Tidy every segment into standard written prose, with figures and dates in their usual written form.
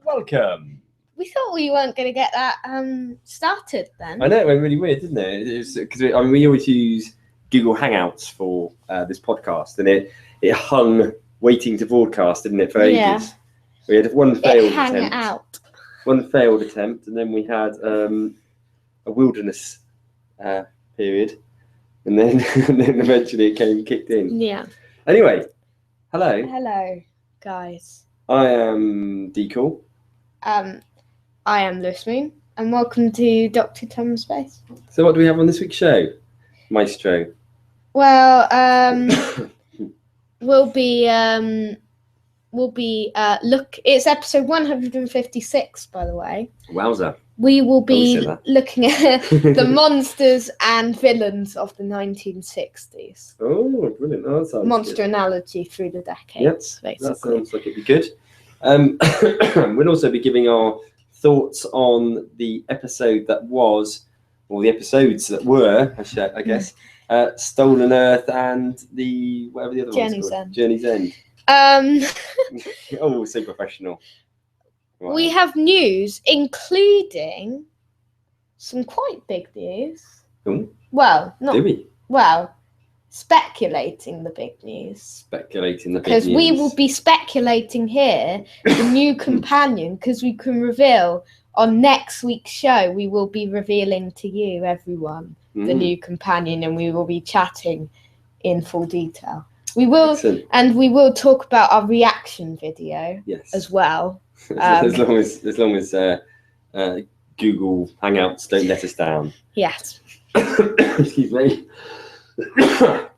Welcome. We thought we weren't going to get that started then. I know, it went really weird, didn't it? It was because we always use Google Hangouts for this podcast, and it hung waiting to broadcast, didn't it, for ages? Yeah. We had one failed hang attempt. out. One failed attempt, and then we had a wilderness period, and then eventually it kicked in. Yeah. Anyway, hello. Hello, guys. I am Decool. I am Lewis Moon, and welcome to Dr. Tom Space. So what do we have on this week's show, Maestro? Well, we'll be it's episode 156, by the way. Wowza. We will be looking at the monsters and villains of the 1960s. Oh, brilliant. Oh, that sounds Monster good. analogy through the decades, basically. That sounds like it'd be good. We'll also be giving our thoughts on the episode that was, or the episodes that were, I guess, Stolen Earth and the, whatever the other one's called. Journey's End. Oh, so professional. Wow. We have news, including some quite big news. Ooh. Well, not. Do we? Well, speculating the big news. Speculating the big news. Because we will be speculating here the new companion, because we can reveal on next week's show, we will be revealing to you, everyone, the new companion, and we will be chatting in full detail. We will, excellent. And we will talk about our reaction video as well. As long as Google Hangouts don't let us down. Yes. Excuse me.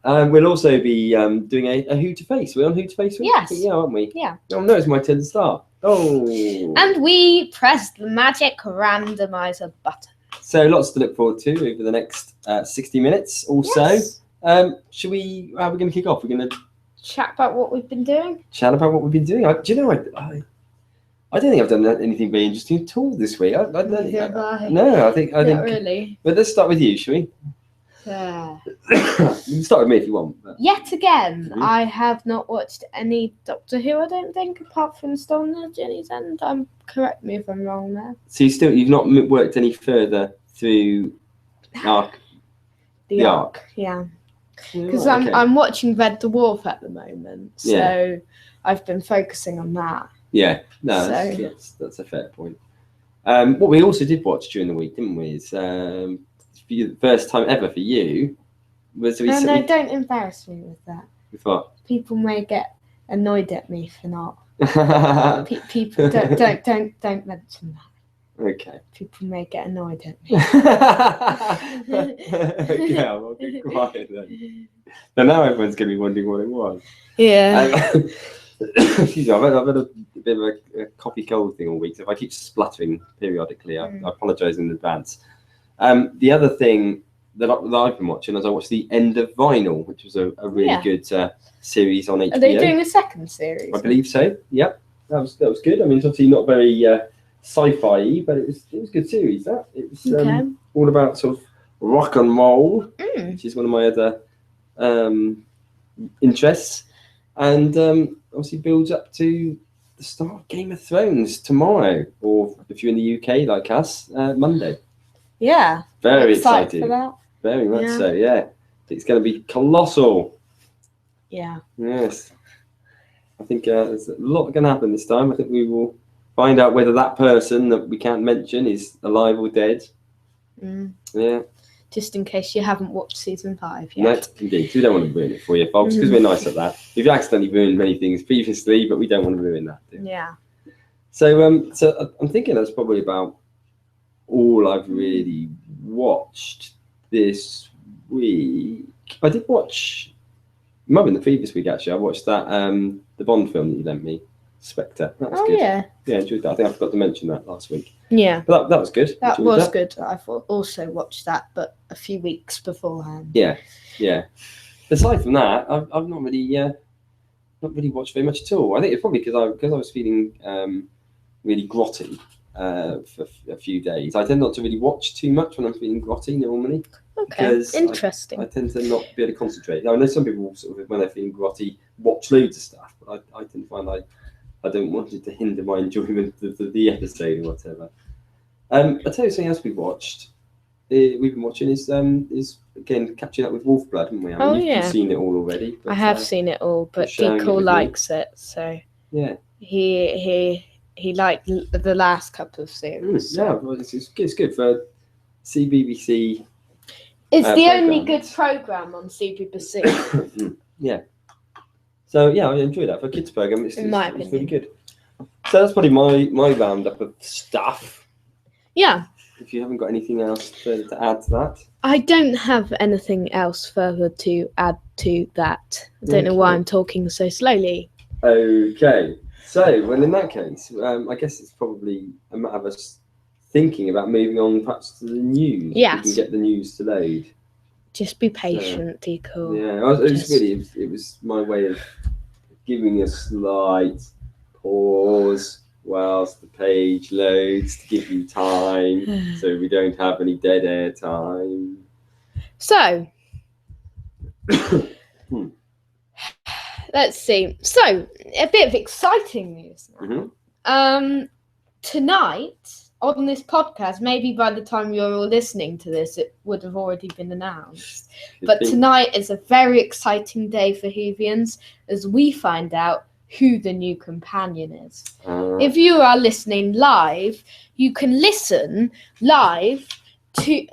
We'll also be doing a Who to Face. We're on Who to Face? Yes. Yeah, aren't we? Yeah. Oh no, it's my turn to start. Oh. And we pressed the magic randomizer button. So lots to look forward to over the next 60 minutes or so. Yes. Should we? How are we going to kick off? We're going to chat about what we've been doing. Do you know? I don't think I've done anything very interesting at all this week. No, I think. Not really. But let's start with you, shall we? Yeah. You can start with me if you want. But... Yet again, I have not watched any Doctor Who, I don't think, apart from Stolen Earth, Journey's End. Correct me if I'm wrong there. So you've not worked any further through Arc? The Arc, yeah. Because I'm watching Red Dwarf at the moment, so I've been focusing on that. Yeah, no, that's a fair point. What we also did watch during the week, didn't we? Is for the first time ever for you. No, don't embarrass me with that. With what? People may get annoyed at me for not. People don't mention that. Okay. People may get annoyed at me. Okay, I'll be quiet then. Now everyone's going to be wondering what it was. Yeah. Excuse me, I've had a bit of a coffee cold thing all week, so if I keep spluttering periodically, I apologise in advance. The other thing that I've been watching is I watched The End of Vinyl, which was a really good series on HBO. Are they doing a second series? I believe so. Yep, that was good. I mean, it's obviously not very sci-fi, but it was a good series. That it was all about sort of rock and roll, which is one of my other interests, and obviously builds up to the start of Game of Thrones tomorrow, or if you're in the UK like us, Monday. Yeah. Very excited for that. Very much so, yeah. It's going to be colossal. Yeah. Yes. I think there's a lot going to happen this time. I think we will find out whether that person that we can't mention is alive or dead. Yeah. Just in case you haven't watched season 5 yet. No, indeed. We don't want to ruin it for you, folks, because we're nice at that. We've accidentally ruined many things previously, but we don't want to ruin that. Yeah. So, I'm thinking that's probably about all I've really watched this week. I did watch, might have been the previous week actually. I watched that the Bond film that you lent me, Spectre. That was Oh good. yeah. Yeah, enjoyed that. I think I forgot to mention that last week. Yeah. But that was good. That Enjoyed was good. I've also watched that, but a few weeks beforehand. Yeah. Aside from that, I've not really watched very much at all. I think it's probably because I was feeling really grotty for a few days. I tend not to really watch too much when I'm feeling grotty normally. Okay, Because interesting. I tend to not be able to concentrate. I know some people sort of, when they're feeling grotty, watch loads of stuff, but I tend to find I don't want it to hinder my enjoyment of the episode or whatever. I'll tell you something else we've watched. We've been watching is again catching up with Wolfblood, haven't we? I mean, you've seen it all already. But, I have seen it all, but Deco likes it, so yeah. He liked the last couple of series. So. Yeah, well, it's good for CBBC. It's the only good program on CBBC. Yeah. So yeah, I enjoy that for a kids program. It's really good. So that's probably my roundup of stuff. Yeah. If you haven't got anything else to add to that, I don't have anything else further to add to that. I don't know why I'm talking so slowly. Okay. So, well, in that case, I guess it's probably a matter of us thinking about moving on perhaps to the news. Yes. We can get the news to load. Just be patient, Deco. Yeah, it was my way of giving a slight pause whilst the page loads to give you time so we don't have any dead air time. So, let's see. So, a bit of exciting news now. Mm-hmm. Tonight on this podcast, maybe by the time you're all listening to this, it would have already been announced. But tonight is a very exciting day for Whovians as we find out who the new companion is. If you are listening live, you can listen live to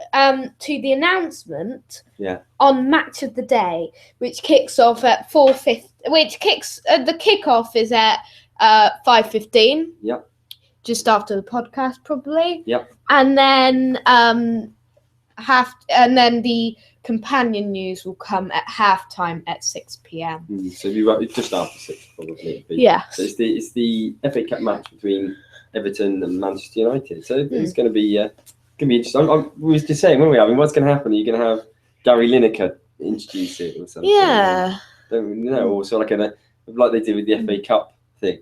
the announcement on Match of the Day, which kicks off at 4:50. The kickoff is at 5:15. Yep. Just after the podcast, probably. Yep. And then the companion news will come at halftime at 6 p.m. So it'll be just after 6, probably. Yeah. So it's the FA Cup match between Everton and Manchester United. So it's going to be interesting. We was just saying, weren't we? I mean, what's going to happen? Are you going to have Gary Lineker introduce it or something? Yeah. Don't really know. Or so like they did with the FA Cup thing.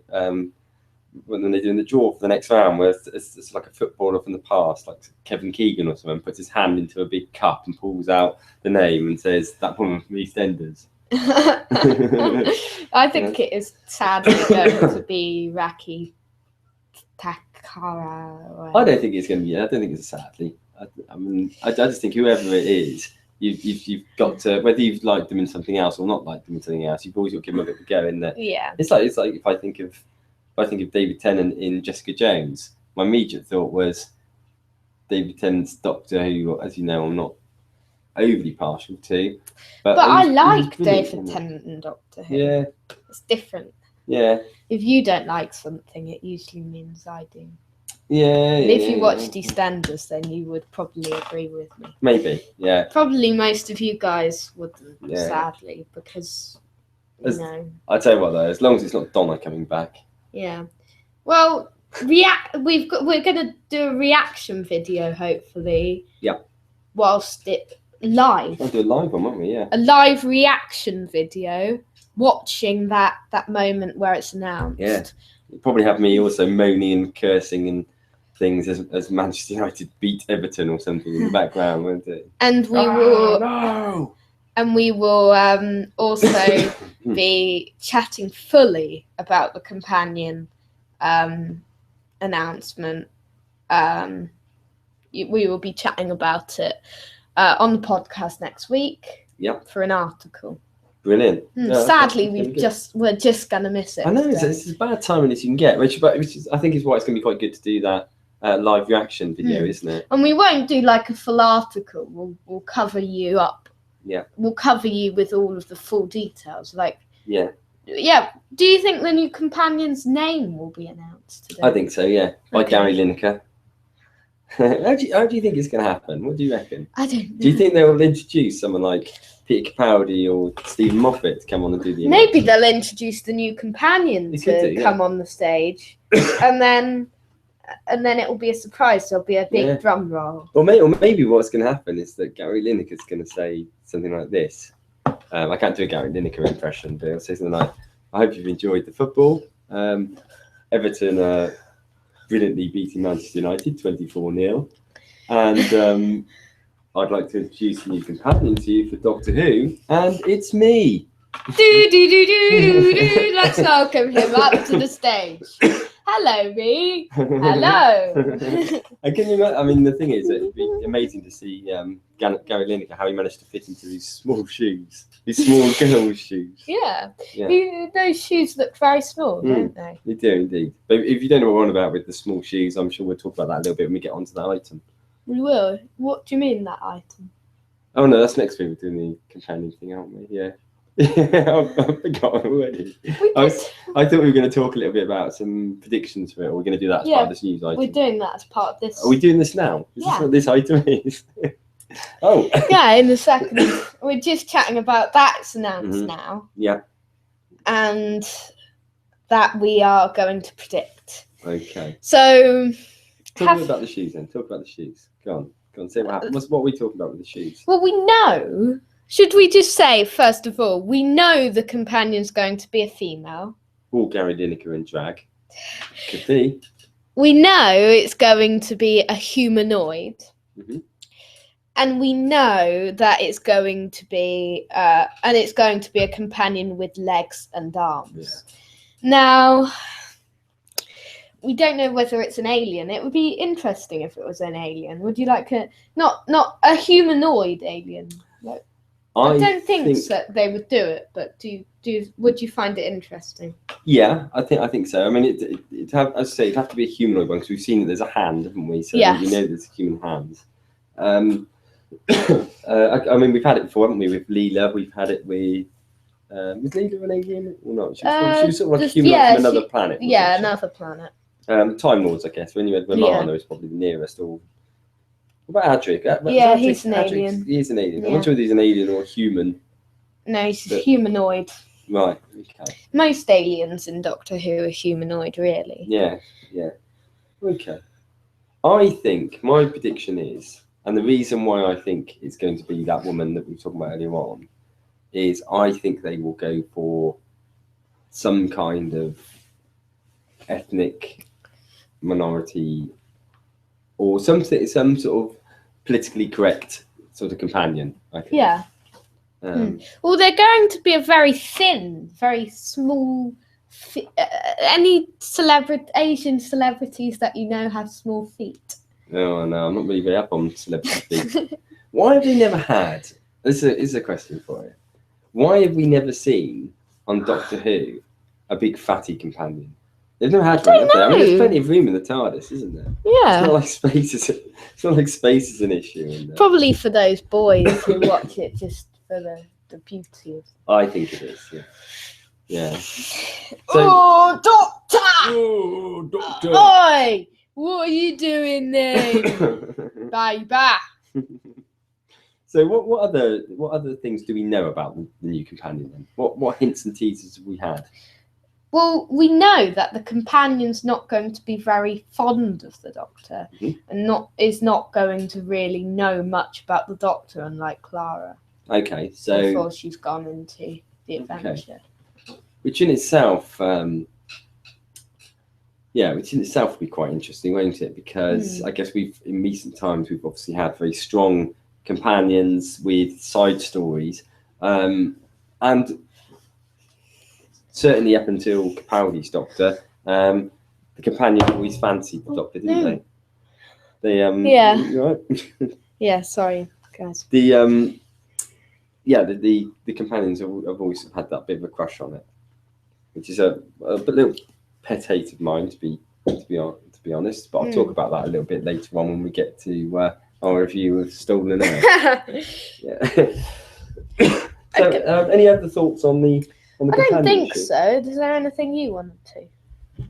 When they're doing the draw for the next round, where it's like a footballer from the past, like Kevin Keegan or someone, puts his hand into a big cup and pulls out the name and says, "That woman from EastEnders." I think it is sadly going to be Raki Takara. I don't think it's going to be. I don't think it's sadly. I mean, I just think whoever it is, you've got to, whether you've liked them in something else or not liked them in something else, you've always got to give them a bit of a go in there. Yeah. It's like if I think of David Tennant in Jessica Jones, my immediate thought was David Tennant's Doctor Who, as you know, I'm not overly partial to. But I like David Tennant and Doctor Who. Yeah. It's different. Yeah. If you don't like something, it usually means I do. Yeah. If you watched EastEnders, then you would probably agree with me. Maybe, yeah. Probably most of you guys wouldn't, sadly, because, I tell you what, though, as long as it's not Donna coming back. Yeah. Well, we're gonna do a reaction video, hopefully. Yep. Whilst it live. We'll do a live one, won't we? Yeah. A live reaction video, watching that moment where it's announced. Yeah. You'll probably have me also moaning and cursing and things as Manchester United beat Everton or something in the background, won't it? And we will. No. And we will also be chatting fully about the companion announcement. We will be chatting about it on the podcast next week. Yep. For an article. Brilliant. Sadly, we're just gonna miss it. I know it's as bad timing as you can get, which is, I think is why it's going to be quite good to do that live reaction video, isn't it? And we won't do like a full article. We'll cover you up. Yeah. We'll cover you with all of the full details. Yeah. Do you think the new companion's name will be announced today? I think so, yeah. By Gary Lineker. How do you think it's going to happen? What do you reckon? I don't know. Do you think they will introduce someone like Peter Capaldi or Stephen Moffat to come on and do the Maybe announcement? they'll introduce the new companion They could to do, come on the stage, and then it will be a surprise. There'll be a big drum roll. Or maybe what's going to happen is that Gary Lineker's going to say something like this. I can't do a Gary Lineker impression, but he'll say something like, "I hope you've enjoyed the football. Everton brilliantly beating Manchester United 24-0, and I'd like to introduce a new companion to you for Doctor Who, and it's me." Let's welcome him up to the stage. Hello, me. Hello. And can you imagine? I mean, the thing is, it'd be amazing to see Gary Lineker, how he managed to fit into these small shoes, these small girls' shoes. Yeah. Those shoes look very small, don't they? They do indeed. But if you don't know what we're on about with the small shoes, I'm sure we'll talk about that a little bit when we get onto that item. We will. What do you mean, that item? Oh no, that's next week. We're doing the companion thing, aren't we? Yeah. I've forgotten already. I thought we were going to talk a little bit about some predictions for it, or we're going to do that as part of this news item. We're doing that as part of this. Are we doing this now? Is this what this item is? Oh. Yeah, in the second. We're just chatting about that's announced now. Yeah. And that we are going to predict. Okay. So. Talk about the shoes then. Talk about the shoes. Go on. Say what happened. What are we talking about with the shoes? Well, we know. Should we just say, first of all, we know the companion's going to be a female. Or Gary Lineker in drag. Could be. We know it's going to be a humanoid. Mm-hmm. And we know that it's going to be a companion with legs and arms. Yeah. Now, we don't know whether it's an alien. It would be interesting if it was an alien. Would you like not a humanoid alien? Like, I don't think that they would do it, but would you find it interesting? Yeah, I think so. I mean, it'd have to be a humanoid one, because we've seen that there's a hand, haven't we? So we know there's a human hand. I mean, we've had it before, haven't we? With Leela, we've had it with. Was Leela an alien or not? She was sort of like a human from another planet. Yeah, another planet. Time Lords, I guess. When you had Romano, is probably the nearest. Or what about Adric? He's an alien. He is an alien. I'm not sure if he's an alien or a human. No, he's a humanoid. Right. Okay. Most aliens in Doctor Who are humanoid, really. Yeah. Okay. I think my prediction is, and the reason why I think it's going to be that woman that we were talking about earlier on, is I think they will go for some kind of ethnic minority or some sort of politically correct sort of companion, I think. Yeah. Well, they're going to be a very thin, very small. Any Asian celebrities that you know have small feet? Oh no, I'm not really very up on celebrity feet. Why have we never had? This is a question for you. Why have we never seen on Doctor Who a big fatty companion? They've never had one, have they? I mean, there's plenty of room in the TARDIS, isn't there? Yeah. It's not like space is an issue in there. Probably for those boys who watch it just for the beauty of it. I think it is, yeah. So, Doctor! Oh, Doctor! Oi! What are you doing there? Baby. So what other things do we know about the new companion then? What hints and teasers have we had? Well, we know that the companion's not going to be very fond of the Doctor, and is not going to really know much about the Doctor, unlike Clara. Okay, so before she's gone into the adventure, which in itself, would be quite interesting, won't it? Because I guess in recent times we've obviously had very strong companions with side stories, and certainly up until Capaldi's Doctor, the companion always fancied the Doctor, didn't they? You right? Yeah, sorry guys. The companions have always had that bit of a crush on it, which is a little pet hate of mine, to be honest. But I'll talk about that a little bit later on when we get to our review of Stolen Air. So, any other thoughts on the I don't think so. Is there anything you wanted to?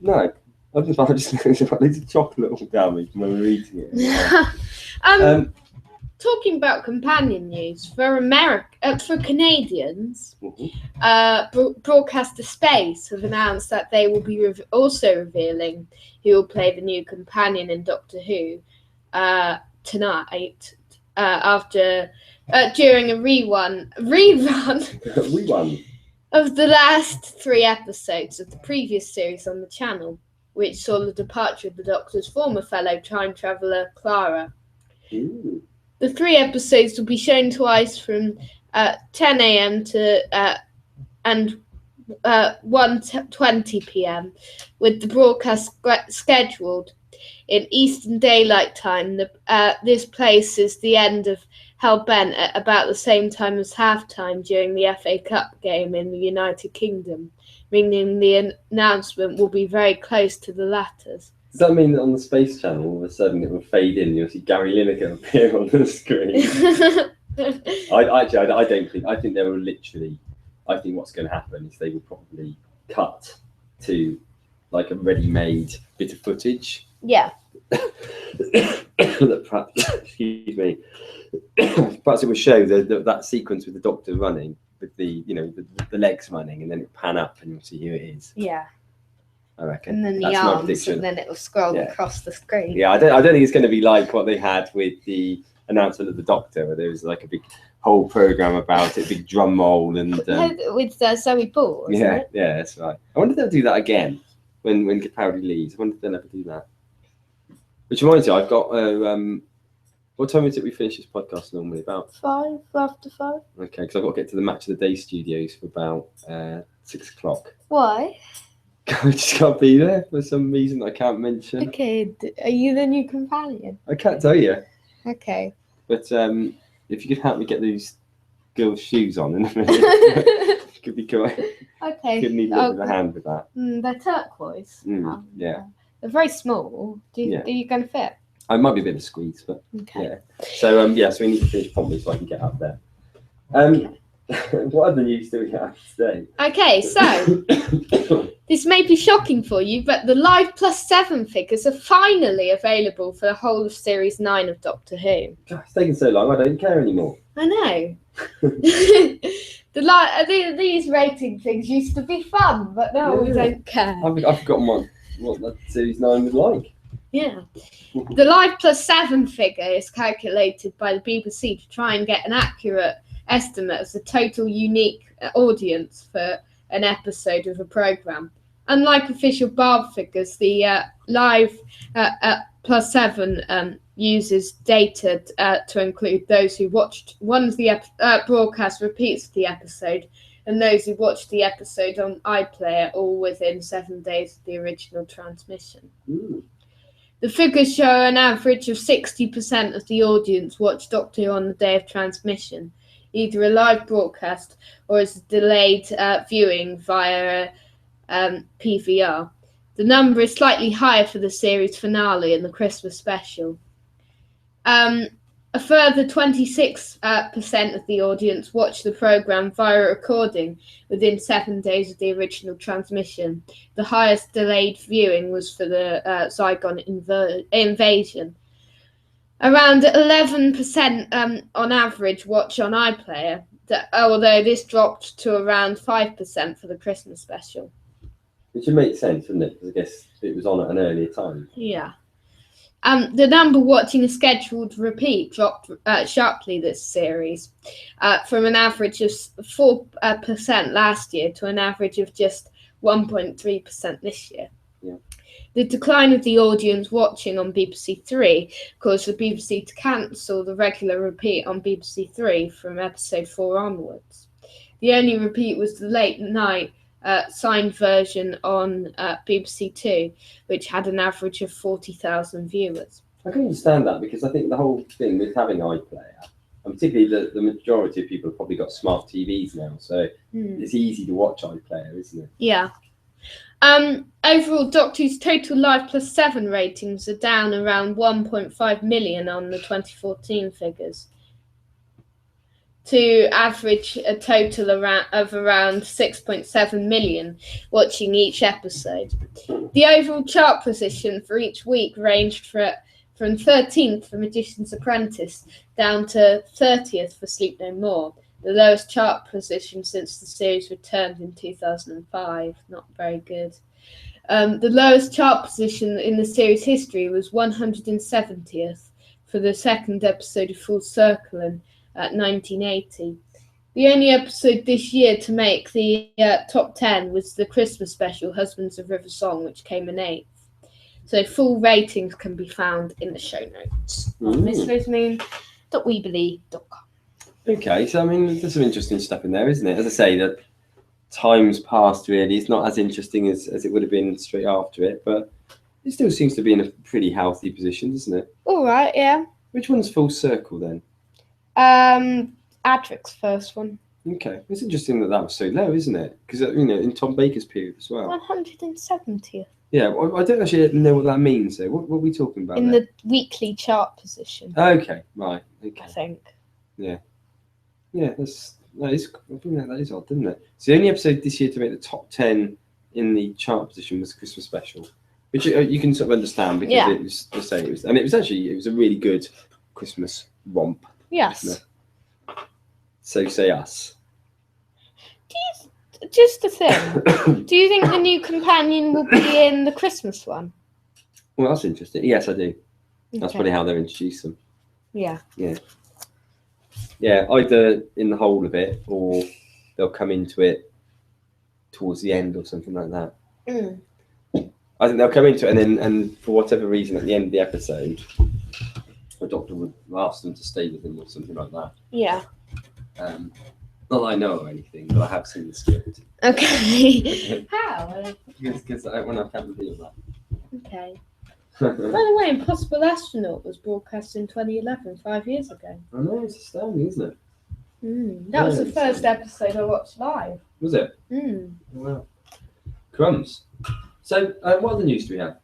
No. I just there's loads of chocolate all down me when we're eating it. Talking about companion news for Canadians, Broadcaster Space have announced that they will be also revealing who will play the new companion in Doctor Who tonight during a rerun of the last 3 episodes of the previous series on the channel, which saw the departure of the Doctor's former fellow time traveller Clara. Ooh. The 3 episodes will be shown twice from 10 a.m. and 1:20 p.m. with the broadcast scheduled in Eastern Daylight Time. This places the end of Hell Bent at about the same time as halftime during the FA Cup game in the United Kingdom, meaning the announcement will be very close to the latter's. Does that mean that on the Space Channel, all of a sudden it will fade in and you'll see Gary Lineker appear on the screen? I think they will literally, I think what's going to happen is they will probably cut to like a ready-made bit of footage. Yeah. That perhaps, excuse me, perhaps it will show that sequence with the Doctor running, with the legs running, and then it pan up and you'll see who it is. Yeah. I reckon. And then the arms, and then it will scroll across the screen. Yeah, I don't think it's going to be like what they had with the announcement of the Doctor, where there was like a big whole program about it, big drum roll, and with Zoe Ball. Yeah, that's right. I wonder if they'll do that again when Capaldi leaves. I wonder if they'll ever do that. Which reminds me, I've got. What time is it we finish this podcast normally? About 5 after 5. Okay, because I've got to get to the Match of the Day studios for about 6 o'clock. Why? I just can't be there for some reason I can't mention. Okay, are you the new companion? I can't tell you. Okay. But if you could help me get these girls' shoes on in a minute, could be cool. Okay. Could need a little bit of a hand with that. They're turquoise. Yeah. They're very small. Are you going to fit? I might be a bit of a squeeze, but yeah. So so we need to finish promptly so I can get up there. What other news do we have today? Okay, so this may be shocking for you, but the Live +7 figures are finally available for the whole of Series 9 of Doctor Who. God, it's taken so long, I don't care anymore. I know. These rating things used to be fun, but now we don't care. I've forgotten what that Series 9 was like. Yeah. The Live +7 figure is calculated by the BBC to try and get an accurate estimate of the total unique audience for an episode of a programme. Unlike official Barb figures, the Live +7 uses data to include those who watched one of the broadcast repeats of the episode and those who watched the episode on iPlayer, all within 7 days of the original transmission. Ooh. The figures show an average of 60% of the audience watched Doctor Who on the day of transmission, either a live broadcast or as a delayed viewing via PVR. The number is slightly higher for the series finale and the Christmas special. A further 26% of the audience watched the programme via recording within 7 days of the original transmission. The highest delayed viewing was for the Zygon invasion. Around 11% on average watch on iPlayer, although this dropped to around 5% for the Christmas special. Which would make sense, wouldn't it? Because I guess it was on at an earlier time. Yeah. The number watching a scheduled repeat dropped sharply this series, from an average of 4% last year to an average of just 1.3% this year. Yeah. The decline of the audience watching on BBC Three caused the BBC to cancel the regular repeat on BBC Three from episode 4 onwards. The only repeat was the late night signed version on BBC Two, which had an average of 40,000 viewers. I can understand that because I think the whole thing with having iPlayer, and particularly the majority of people have probably got smart TVs now, so it's easy to watch iPlayer, isn't it? Yeah. Overall, Doctor Who's total Live +7 ratings are down around 1.5 million on the 2014 figures. to average a total of around 6.7 million watching each episode. The overall chart position for each week ranged from 13th for Magician's Apprentice down to 30th for Sleep No More, the lowest chart position since the series returned in 2005. Not very good. The lowest chart position in the series history was 170th for the second episode of Full Circle at 1980. The only episode this year to make the top 10 was the Christmas special Husbands of River Song, which came in 8th. So full ratings can be found in the show notes on missrosemoon.weebly.com. Okay, so I mean, there's some interesting stuff in there, isn't it? As I say, that time's passed really. It's not as interesting as it would have bbeen straight after it, but it still seems to be in a pretty healthy position, doesn't it? All right, yeah. Which one's Full Circle then? Adric's first one. Okay, it's interesting that was so low, isn't it? Because in Tom Baker's period as well. 170th. Yeah, well, I don't actually know what that means. So, what are we talking about? In there? the weekly chart position. Okay, right. Okay. I think. Yeah, that is odd, isn't it? So the only episode this year to make the top 10 in the chart position was the Christmas special, which you can sort of understand because it was the same. It was a really good Christmas romp. Yes. So say us. Just a thing. Do you think the new companion will be in the Christmas one? Well, that's interesting. Yes, I do. Okay. That's probably how they'll introduce them. Yeah. Yeah, either in the whole of it or they'll come into it towards the end or something like that. I think they'll come into it and for whatever reason at the end of the episode, the Doctor would ask them to stay with him or something like that. Yeah. Not that I know or anything, but I have seen the script. Okay. How? Because I want to have a feel of that. Okay. By the way, Impossible Astronaut was broadcast in 2011, 5 years ago. I know, it's astounding, isn't it? That was the first episode I watched live. Was it? Wow. Crumbs. So, what other news do we have?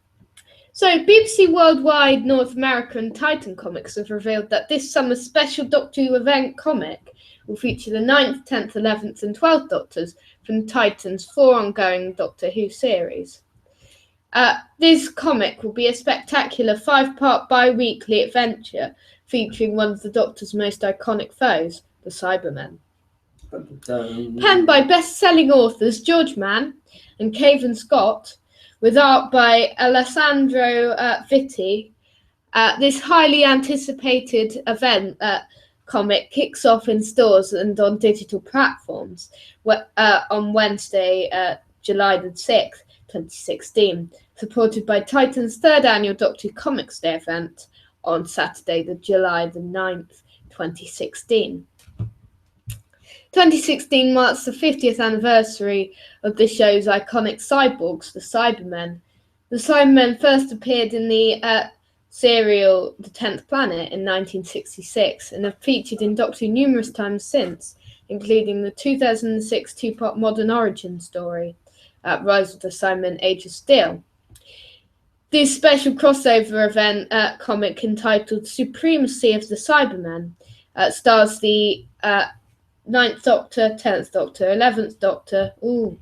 So, BBC Worldwide, North America and Titan Comics have revealed that this summer's special Doctor Who event comic will feature the 9th, 10th, 11th and 12th Doctors from Titan's 4 ongoing Doctor Who series. This comic will be a spectacular 5-part bi-weekly adventure featuring one of the Doctor's most iconic foes, the Cybermen. Penned by best-selling authors George Mann and Cavan Scott, with art by Alessandro Vitti, this highly anticipated event comic kicks off in stores and on digital platforms on Wednesday, July the 6th, 2016, supported by Titan's 3rd annual Doctor Who Comics Day event on Saturday, July the 9th, 2016. 2016 marks the 50th anniversary of the show's iconic cyborgs, the Cybermen. The Cybermen first appeared in the serial The 10th Planet in 1966 and have featured in Doctor Who numerous times since, including the 2006 two-part Modern Origin story, Rise of the Cybermen, Age of Steel. This special crossover event comic entitled Supremacy of the Cybermen stars the 9th Doctor, 10th Doctor, 11th Doctor. Ooh.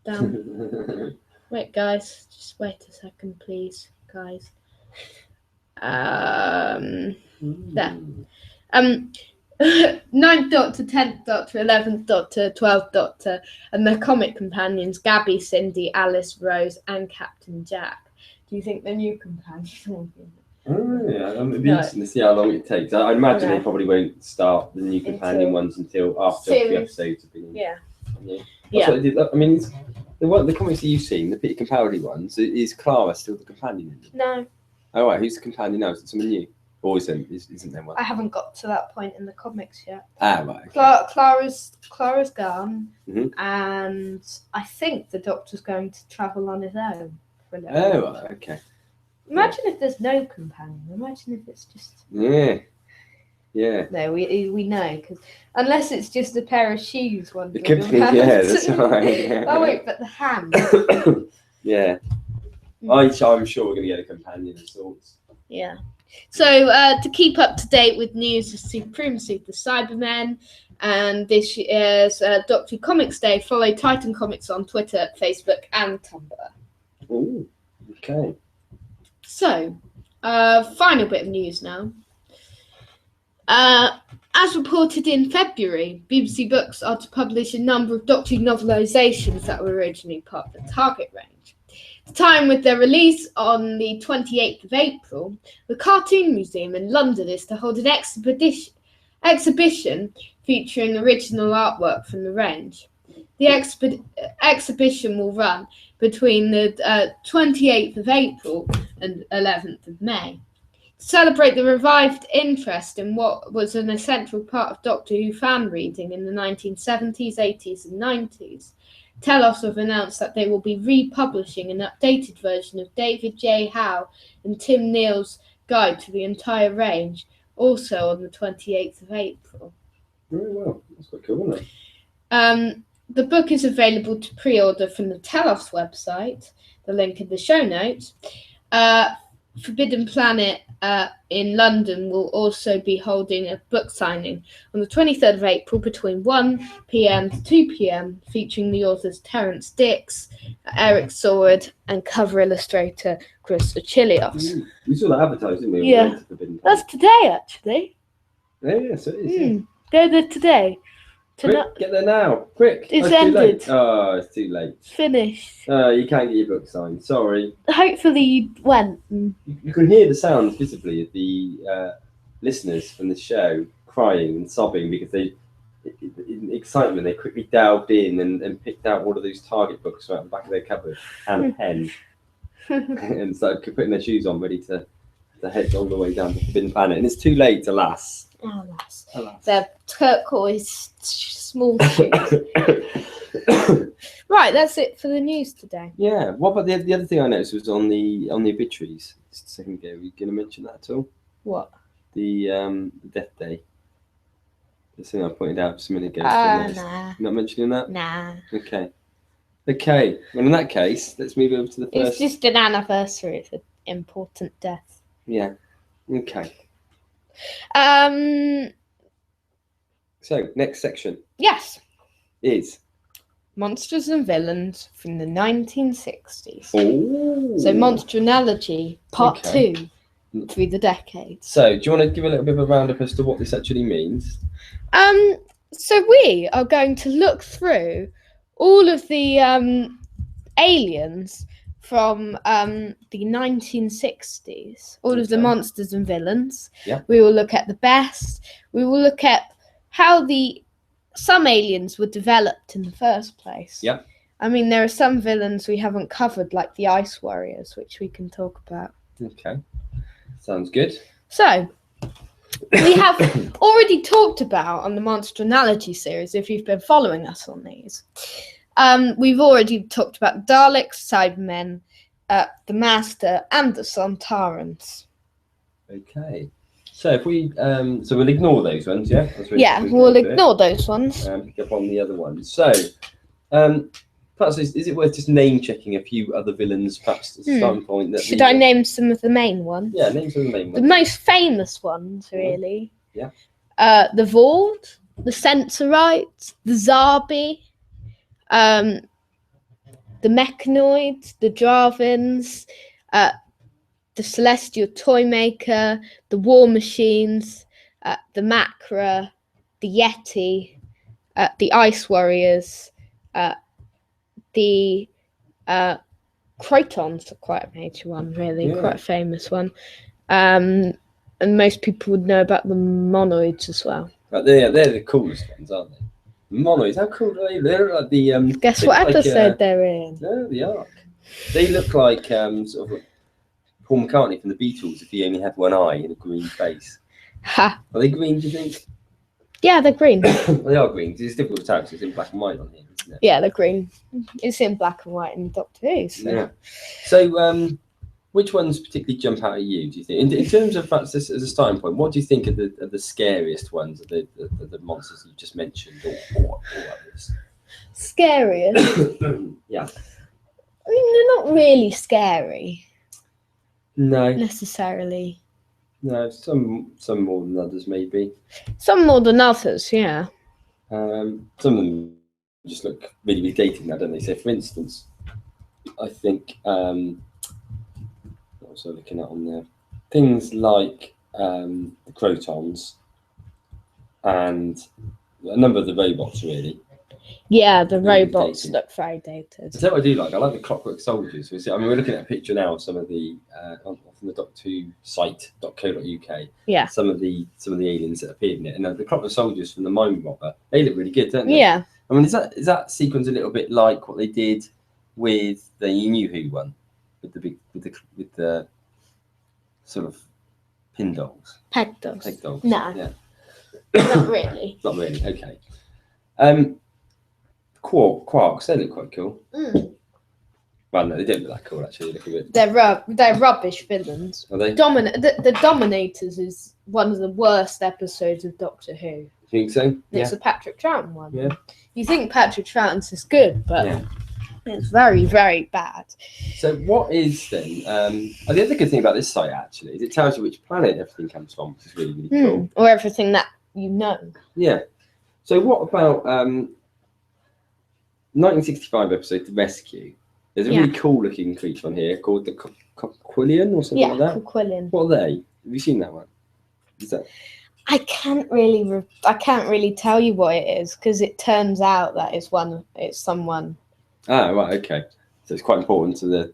Damn. Wait, guys. Just wait a second, please, guys. There. 9th Doctor, 10th Doctor, 11th Doctor, 12th Doctor, and their comic companions Gabby, Cindy, Alice, Rose, and Captain Jack. Do you think the new companion will be? It'd be interesting to see how long it takes. I imagine they probably won't start the new companion ones until after a few episodes have been. Yeah. That's what they did. I mean, the comics that you've seen, the Peter Capaldi ones, is Clara still the companion in them? No. Oh, right. Who's the companion now? Is it someone new? Or isn't there one? I haven't got to that point in the comics yet. Right. Okay. Clara's gone, and I think the Doctor's going to travel on his own for a little while. Right. Okay. Imagine if there's no companion. Imagine if it's just... Yeah. No, we know, because unless it's just a pair of shoes. It could be, that's right. Yeah. Oh wait, but the hand. Yeah. I'm sure we're going to get a companion of sorts. Yeah. So to keep up to date with news of Supremacy of the Cybermen, and this is Doctor Who Comics Day, follow Titan Comics on Twitter, Facebook and Tumblr. Oh, okay. So, final bit of news now. As reported in February, BBC Books are to publish a number of Doctor Who novelisations that were originally part of the Target range. At the time with their release on the 28th of April, the Cartoon Museum in London is to hold an exhibition featuring original artwork from the range. The exhibition will run between the 28th of April and 11th of May. To celebrate the revived interest in what was an essential part of Doctor Who fan reading in the 1970s, 80s and 90s, Telos have announced that they will be republishing an updated version of David J. Howe and Tim Neal's Guide to the Entire Range, also on the 28th of April. Very well. That's quite cool, isn't it? The book is available to pre-order from the Telos website, the link in the show notes. Forbidden Planet in London will also be holding a book signing on the 23rd of April between 1 p.m. to 2 p.m, featuring the authors Terence Dix, Eric Saward, and cover illustrator Chris Achilleos. We saw that advertised, didn't we? Yeah, that's today, actually. Yeah, so it is. Go there today. Quick, get there now, quick. It's ended. Oh, it's too late. Finished. You can't get your book signed, sorry. Hopefully you went. You can hear the sounds visibly of the listeners from the show crying and sobbing because they, in excitement, they quickly delved in and picked out one of those Target books out the back of their cupboard and a pen and started putting their shoes on, ready to head all the way down to Forbidden Planet. And it's too late, alas. Alas. Alas. They're turquoise small shoes. Right, that's it for the news today. Yeah. What about the other thing I noticed was on the obituaries? Just a second ago. Were you going to mention that at all? What? The death day. The thing I pointed out just a minute ago. Nah. You're not mentioning that? Nah. Okay. Well, in that case, let's move over to the first. It's just an anniversary of an important death. Yeah. Okay. So, next section. Yes. Is Monsters and Villains from the 1960s. Oh. So Monstranalogy, part Okay. 2, through the decades. So, do you want to give a little bit of a roundup as to what this actually means? So we are going to look through all of the aliens from the 1960s, all of the monsters and villains. Yeah. We will look at the best. We will look at how some aliens were developed in the first place. Yeah. I mean, there are some villains we haven't covered, like the Ice Warriors, which we can talk about. Okay. Sounds good. So, we have already talked about on the Monstranalogy series, if you've been following us on these, we've already talked about Daleks, Cybermen, the Master, and the Sontarans. Okay. So if we, so we'll ignore those ones, yeah? We'll ignore those ones. Pick up on the other ones. So, perhaps is it worth just name checking a few other villains, perhaps at some point? Should I name some of the main ones? Yeah, name some of the main ones. The most famous ones, really. Yeah. The Vord, the Sensorites, the Zarbi, the Mechanoids, the Dravins, the Celestial Toymaker, the War Machines, the Macra, the Yeti, the Ice Warriors, the Cratons are quite a major one, really, quite a famous one. And most people would know about the Monoids as well. But they're the coolest ones, aren't they? Monoids, how cool are they? They're like the Guess what episode they're in? No, the Ark. They look like sort of like Paul McCartney from the Beatles if he only had one eye and a green face. Ha! Are they green, do you think? Yeah, they're green. They are green. It's difficult to tell because it's in black and white on here, isn't it? Yeah, they're green. It's in black and white in Doctor Who. So. Yeah. So, which ones particularly jump out at you? Do you think, in terms of perhaps as a starting point, what do you think are the scariest ones of the monsters you just mentioned, or others? Scariest? Yeah. I mean, they're not really scary. No. Necessarily. No, some more than others, maybe. Some more than others, yeah. Some of them just look really, really dated now, don't they? So, for instance, I think what was I looking at on there? Things like the Crotons and a number of the robots, really. Yeah, the Really robots dated. look very dated. So what I do like, I like the Clockwork Soldiers. I mean, we're looking at a picture now of some of the from the Doctor Who site .co.uk. Yeah. Some of the aliens that appeared in it, and the Clockwork Soldiers from the Mime Robber, they look really good, don't they? Yeah. I mean, is that sequence a little bit like what they did with the New Who one, with the sort of pin dolls, Peg dolls. peg dolls? No. Yeah. Not really. Not really. Okay. Quarks, they look quite cool. Well, no, they don't look that cool actually. They look a bit. They're rubbish villains. Are they? The Dominators is one of the worst episodes of Doctor Who. You think so? It's a Patrick Troughton one. Yeah. You think Patrick Troughton's is good, but Yeah. it's very, very bad. So what is then? The other good thing about this site actually is it tells you which planet everything comes from, which is really, really cool. Or everything that you know. Yeah. So what about 1965 episode The Rescue? There's a really cool looking creature on here called the Coquillion or something like that. Coquillion. What are they? Have you seen that one? Is that? I can't really tell you what it is because it turns out that it's someone. Ah, right, okay. So it's quite important to the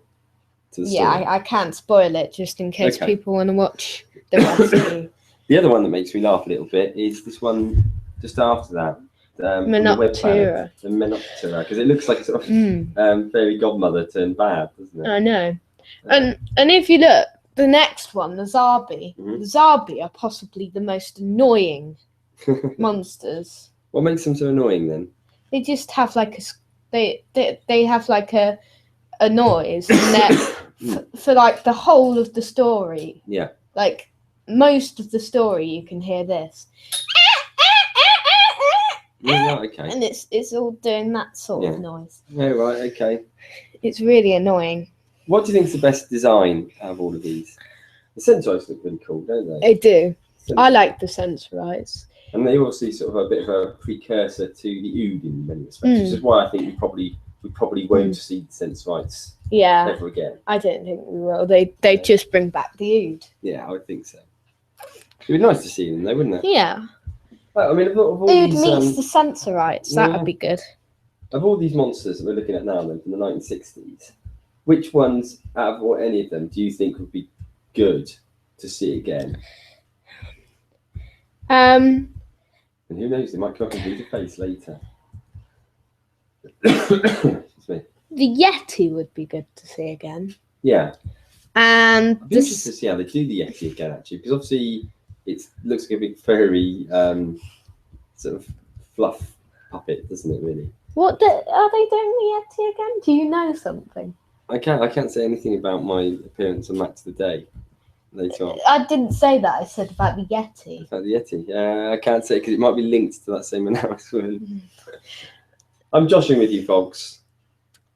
story. Yeah, I can't spoil it just in case people want to watch The Rescue. The other one that makes me laugh a little bit is this one just after that. Menoptera. The Menoptera, because it looks like a sort of fairy godmother turned bad, doesn't it? I know. And if you look, the next one, the Zarbi. The Zarbi are possibly the most annoying monsters. What makes them so annoying then? They just have like they have like a noise and for like the whole of the story. Yeah. Like most of the story you can hear this. Yeah, right, okay. And it's all doing that sort of noise. Oh, right, okay. It's really annoying. What do you think is the best design out of all of these? The Sensorites look really cool, don't they? They do. I like the Sensorites. And they also sort of a bit of a precursor to the Ood in many respects, which is why I think we probably won't see the Sensorites ever again. I don't think we will. They just bring back the Ood. Yeah, I would think so. It'd be nice to see them though, wouldn't it? Yeah. I mean, of all Ood these, meets the Sensorites. That would be good. Of all these monsters that we're looking at now, then from the 1960s, which ones out of any of them do you think would be good to see again? And who knows? They might come up and do the face later. Excuse me. The Yeti would be good to see again. Yeah. And I'd be interested to see how they do the Yeti again, actually, because obviously it looks like a big furry sort of fluff puppet, doesn't it? Really. Are they doing the Yeti again? Do you know something? I can't say anything about my appearance on Match of the Day later on. I didn't say that. I said about the Yeti. About the Yeti. I can't say because it might be linked to that same announcement. I'm joshing with you, folks.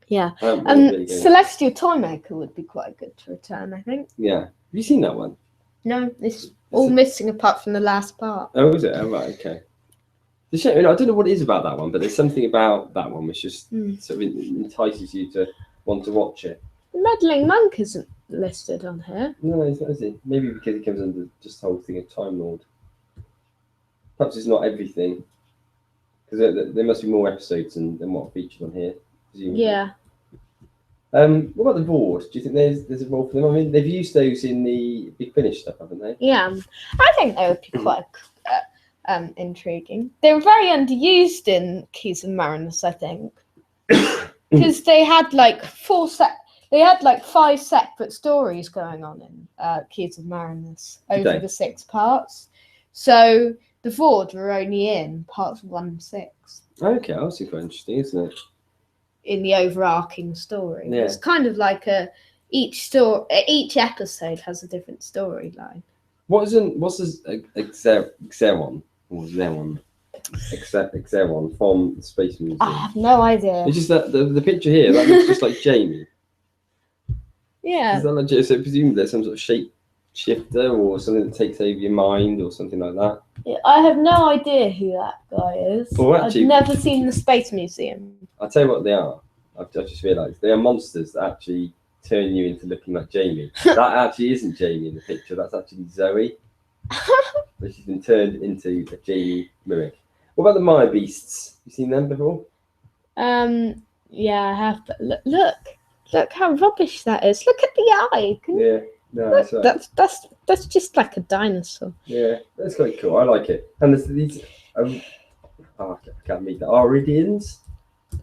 Yeah. Really Celestial Toymaker would be quite good to return, I think. Yeah. Have you seen that one? No, it's all missing apart from the last part. Oh, is it? Oh, right, okay. I don't know what it is about that one, but there's something about that one which just sort of entices you to want to watch it. The Meddling Monk isn't listed on here. No, he's not, is he? Maybe because it comes under just the whole thing of Time Lord. Perhaps it's not everything. Because there must be more episodes than what are featured on here, presumably. Yeah. What about the board? Do you think there's a role for them? I mean, they've used those in the Big Finish stuff, haven't they? Yeah. I think they would be quite intriguing. They were very underused in Keys of Marinus, I think. Because they had like 5 separate stories going on in Keys of Marinus over the 6 parts. So the Vord were only in parts 1 and 6. Okay, that's quite interesting, isn't it? In the overarching story. Yeah. It's kind of like each episode has a different storyline. What's this Xeron or Xeron from the Space Museum? I have no idea. It's just that the picture here that looks just like Jamie. Yeah. Is that like, so presumably there's some sort of shape shifter or something that takes over your mind or something like that. I have no idea who that guy is. Well, actually, I've never seen the Space Museum. I'll tell you what they are. I've just realised they are monsters that actually turn you into looking like Jamie. That actually isn't Jamie in the picture. That's actually Zoe. But she's been turned into a Jamie mimic. What about the Maya beasts? You seen them before? Yeah, I have. But look how rubbish that is. Look at the eye. Yeah, no, Look, that's just like a dinosaur. Yeah, that's quite cool. I like it. And there's these. I can't read that. Aridians.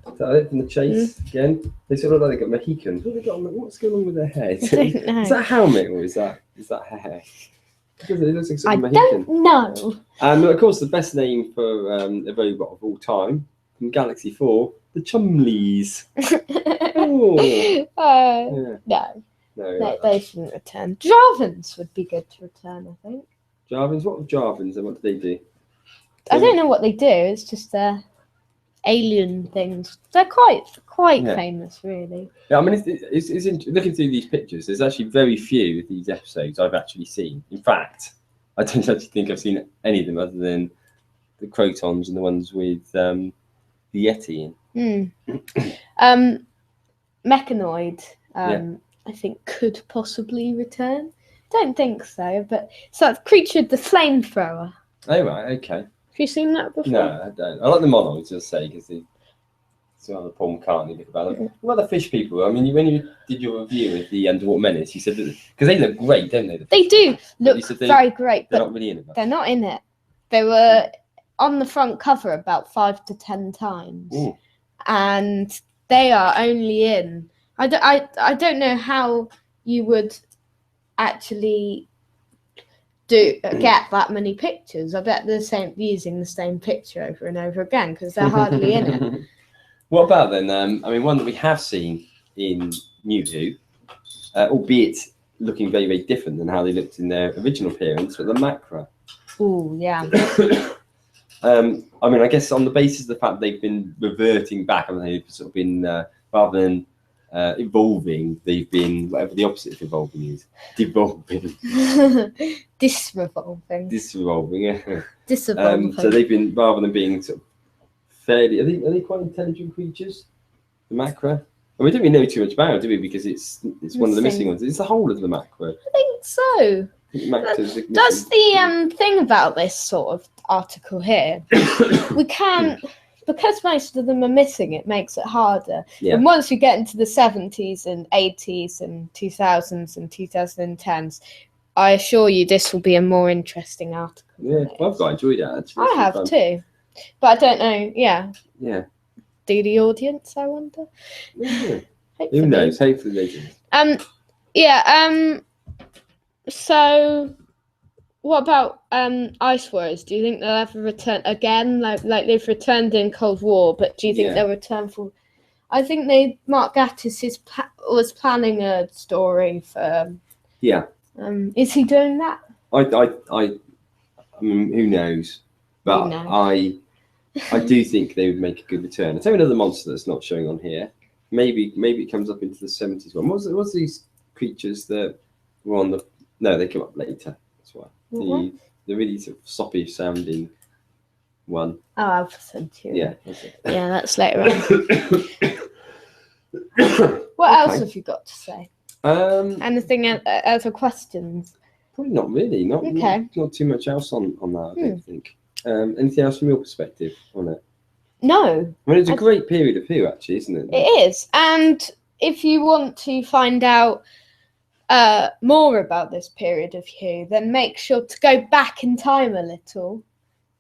Is that it from the chase again? They sort of like they got Mohicans. What's going on with their hair? I don't know. Is that a helmet or is that hair? Because it looks like sort I of Mohican. don't know. And of course, the best name for a robot of all time from Galaxy 4, the Chumleys. Oh. No, No, they shouldn't return. Jarvins would be good to return, I think. Jarvins? What are Jarvins and what do they do? I don't know what they do. It's just alien things. They're quite famous, really. Yeah, I mean, it's looking through these pictures. There's actually very few of these episodes I've actually seen. In fact, I don't actually think I've seen any of them other than the Crotons and the ones with the Yeti in. Mechanoid, I think, could possibly return. Don't think so, but it's that creature, the flamethrower. Oh right, okay. Have you seen that before? No, I don't. I like the monologues, just say, because it's another Paul McCartney bit about them. What about the fish people? I mean, when you did your review of the Underwater Menace, you said that because they look great, don't they? They do look very great, they're but not really in it. they're not in it. They were on the front cover about 5 to 10 times, and they are only in. I don't know how you would actually get that many pictures. I bet they're using the same picture over and over again because they're hardly in it. What about then? I mean, one that we have seen in New Who, albeit looking very, very different than how they looked in their original appearance, but the Macra. Oh yeah. I mean, I guess on the basis of the fact they've been reverting back, haven't they? They've sort of been rather than evolving, they've been whatever the opposite of evolving is, devolving. Disrevolving. Yeah. Disevolving. So they've been, rather than being sort of fairly, are they quite intelligent creatures? The Macra. And we don't really know too much about it, do we? Because it's one of the missing ones. It's the whole of the Macra. I think so. That's the thing about this sort of article here. We can't, because most of them are missing, it makes it harder. Yeah. And once you get into the 70s and 80s and 2000s and 2010s, I assure you this will be a more interesting article. Yeah, well, I've quite enjoyed it actually. I have too. But I don't know, yeah. Do the audience, I wonder? Yeah. Who knows? Hopefully they do. So what about Ice Warriors? Do you think they'll ever return again? Like they've returned in Cold War, but do you think they'll return for? I think Mark Gatiss was planning a story for. Yeah. Is he doing that? I mean, who knows? But I do think they would make a good return. I'll tell you another monster that's not showing on here. Maybe it comes up into the 70s one. What's these creatures that were on the? No, they come up later. That's why. The really sort of soppy sounding one. Oh, Alpha Centauri. Yeah. That's it. Yeah, that's later on. What else have you got to say? Anything other questions? Probably not really. Not too much else on that, I don't think. Anything else from your perspective on it? No. I mean, it's a great period of Who, actually, isn't it? It is. And if you want to find out more about this period of Who, then make sure to go back in time a little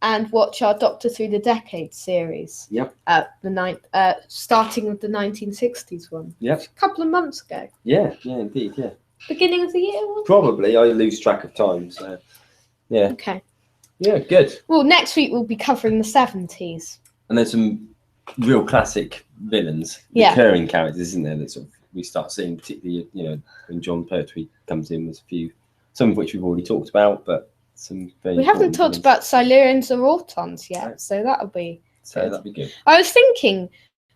and watch our Doctor Through the Decades series. Yep. Starting with the 1960s one. Yep. A couple of months ago. Yeah, indeed, yeah. Beginning of the year? Probably. I lose track of time, so yeah. Okay. Yeah, good. Well, next week we'll be covering the 70s. And there's some real classic villains, recurring characters, isn't there? That sort of we start seeing, particularly, when John Pertwee comes in, there's a few, some of which we've already talked about, but some very. We haven't talked about Silurians or Autons yet, so that'll be. So that'd be good. I was thinking,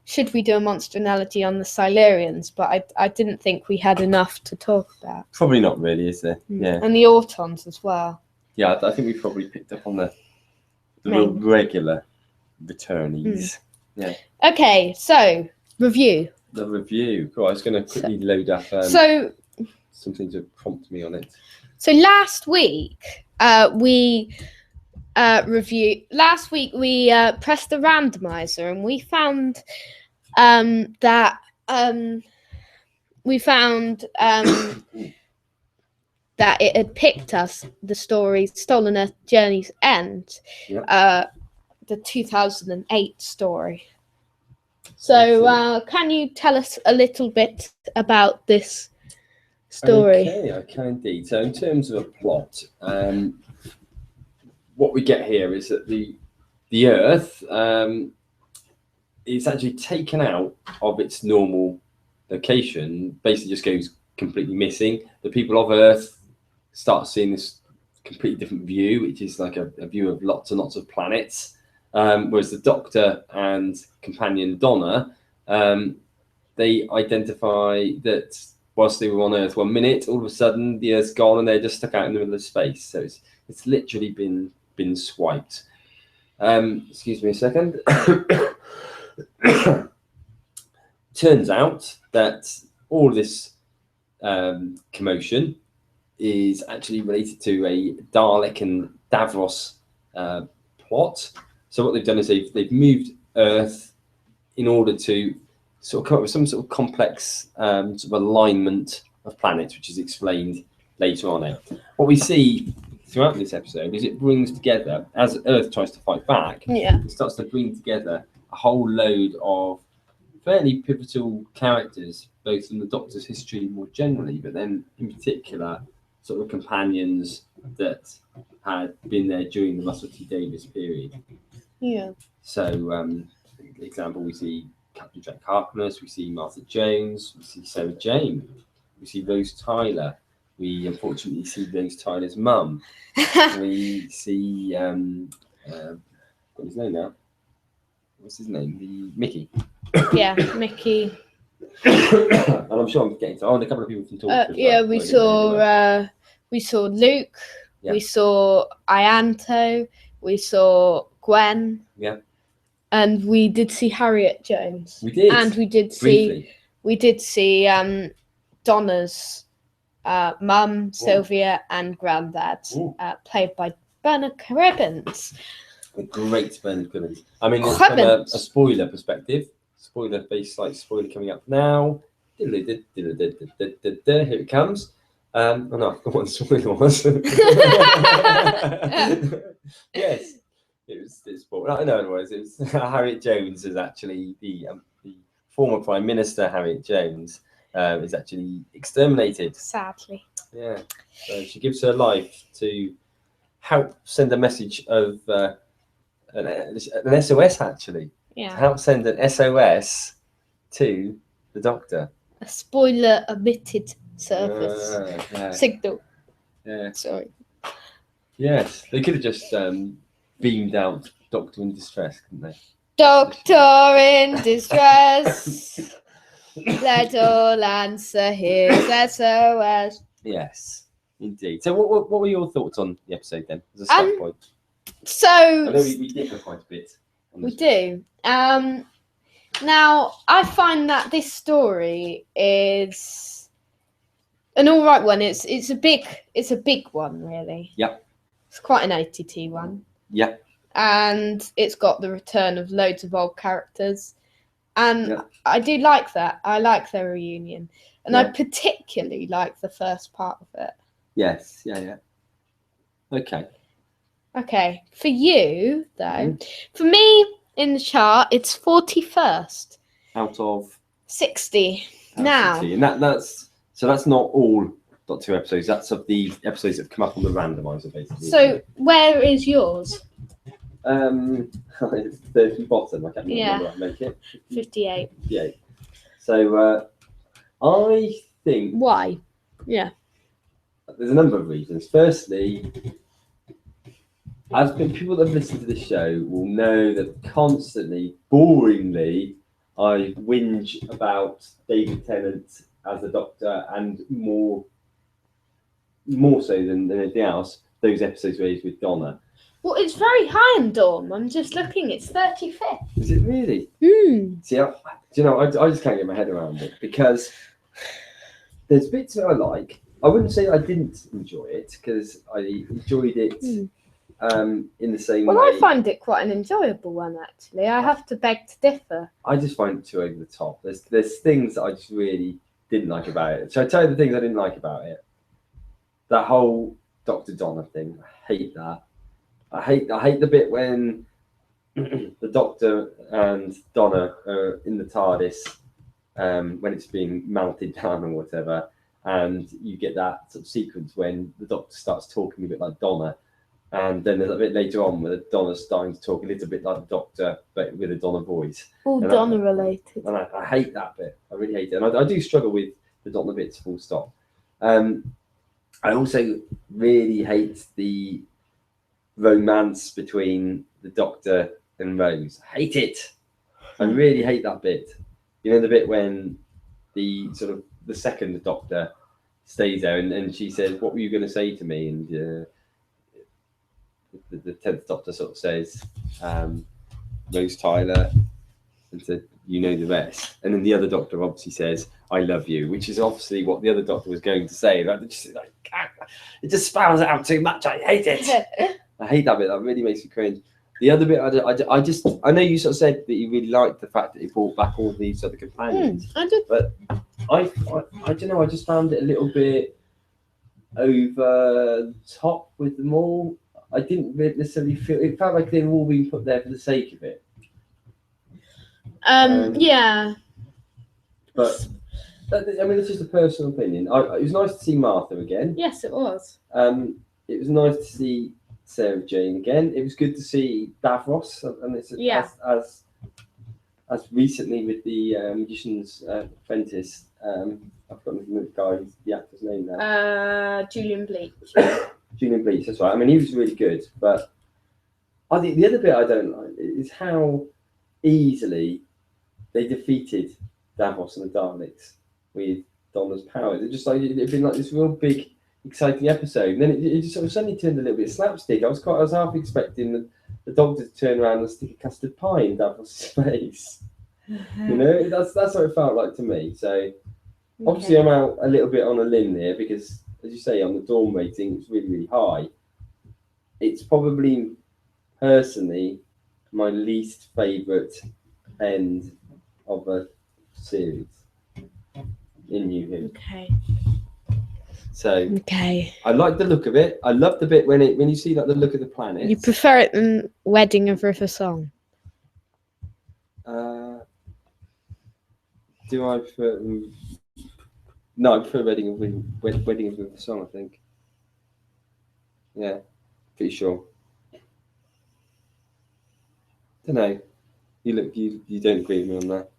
should we do a monster analogy on the Silurians? But I didn't think we had enough to talk about. Probably not really, is there? Yeah. And the Autons as well. Yeah, I think we probably picked up on the regular returnees. Yeah. Okay, so review. The review. Cool. I was going to quickly load up something to prompt me on it. So last week we reviewed. Last week we pressed the randomizer and we found that that it had picked us the story Stolen Earth Journey's End, the 2008 story. So can you tell us a little bit about this story? Okay, I can indeed. So in terms of a plot, what we get here is that the Earth is actually taken out of its normal location, basically just goes completely missing. The people of Earth start seeing this completely different view, which is like a view of lots and lots of planets. Whereas the Doctor and companion Donna, they identify that whilst they were on Earth 1 minute, all of a sudden the Earth's gone and they're just stuck out in the middle of space. So it's literally been swiped. Excuse me a second. Turns out that all this commotion is actually related to a Dalek and Davros plot. So what they've done is they've moved Earth in order to sort of come up with some sort of complex sort of alignment of planets, which is explained later on. What we see throughout this episode is it brings together, as Earth tries to fight back, it starts to bring together a whole load of fairly pivotal characters, both in the Doctor's history more generally, but then in particular, sort of companions that had been there during the Russell T Davies period. Yeah. So, for example, we see Captain Jack Harkness, we see Martha Jones, we see Sarah Jane, we see Rose Tyler. We unfortunately see Rose Tyler's mum. We see what's his name now? What's his name? Mickey. Yeah, Mickey. And I'm sure I'm getting to. And a couple of people can talk. We saw Luke. Yeah. We saw Ianto. We saw Gwen. Yeah. And we did see Harriet Jones. We did. And we did see Donna's mum, Sylvia, and granddad, played by Bernard Cribbins. A great Bernard Cribbins. I mean, from a spoiler perspective, spoiler coming up now. Here it comes. Oh no, I forgot what the spoiler was. Yes, it's spoiler. No, it was. It was Harriet Jones is actually the former Prime Minister Harriet Jones. Is actually exterminated. Sadly. Yeah. So she gives her life to help send a message of an SOS, actually. Yeah. To help send an SOS to the Doctor. A spoiler omitted service. Signal. Yeah. Sorry. Yes. They could have just beamed out Doctor in distress, couldn't they? Doctor in distress. Let all answer his SOS. Yes, indeed. So what were your thoughts on the episode then, as a start point? So I know we differ quite a bit. We do. Now, I find that this story is an all right one. It's a big one, really. Yeah. It's quite an OTT one. Yeah. And it's got the return of loads of old characters. And I do like that. I like their reunion. And I particularly like the first part of it. Yes. Yeah. Okay. Okay. For you, though, for me, in the chart, it's 41st. Out of 60. Now. 60. And that's not all Doctor Who episodes. That's of the episodes that have come up on the randomizer, basically. So where is yours? It's the bottom. I can't remember. I make it 58. 58. So I think. Why? Yeah. There's a number of reasons. Firstly, as people that have listened to the show will know that constantly, boringly, I whinge about David Tennant as the Doctor, and more so than anything else, those episodes where he's with Donna. Well, it's very high in Dawn. I'm just looking. It's 35th. Is it really? See, I just can't get my head around it, because there's bits that I like. I wouldn't say I didn't enjoy it, because I enjoyed it in the same way. Well, I find it quite an enjoyable one, actually. I have to beg to differ. I just find it too over the top. There's things that I just really didn't like about it. So I tell you the things I didn't like about it. That whole Dr. Donna thing. I hate that. I hate the bit when the Doctor and Donna are in the TARDIS, when it's being melted down or whatever, and you get that sort of sequence when the Doctor starts talking a bit like Donna, and then there's a bit later on where Donna's starting to talk a little bit like the Doctor, but with a Donna voice. All Donna related. And I hate that bit. I really hate it. And I do struggle with the Donna bits, full stop. I also really hate the romance between the Doctor and Rose. I hate it. I really hate that bit. You know, the bit when the second Doctor stays there and she says, "What were you going to say to me?" And the 10th Doctor sort of says, "Rose Tyler," and said, "You know the rest." And then the other Doctor obviously says, "I love you," which is obviously what the other Doctor was going to say. It just spells it out too much. I hate it. I hate that bit. That really makes me cringe. The other bit, I know you sort of said that you really liked the fact that it brought back all these other companions. I did. But I don't know. I just found it a little bit over the top with them all. I didn't necessarily feel. It felt like they were all being put there for the sake of it. Yeah. But I mean, it's just a personal opinion. It was nice to see Martha again. Yes, it was. It was nice to see Sarah Jane again. It was good to see Davros, and it's as recently with the Magician's Apprentice. I've forgotten the actor's name now. Julian Bleach. Julian Bleach, that's right. I mean, he was really good, but I think the other bit I don't like is how easily they defeated Davros and the Daleks with Donna's powers. It just it'd been like this real big, exciting episode, and then it just sort of suddenly turned a little bit slapstick. I was half expecting the Doctor to turn around and stick a custard pie in Davros' face. You know, that's what it felt like to me. So obviously I'm out a little bit on a limb here because, as you say, on the Dawn rating, it's really, really high. It's probably personally my least favourite end of a series in New Who. Okay. So I like the look of it. I love the bit when you see like the look of the planet. You prefer it than Wedding of River Song? Do I prefer? No, I prefer Wedding of River Song. I think. Yeah, pretty sure. Don't know. You don't agree with me on that.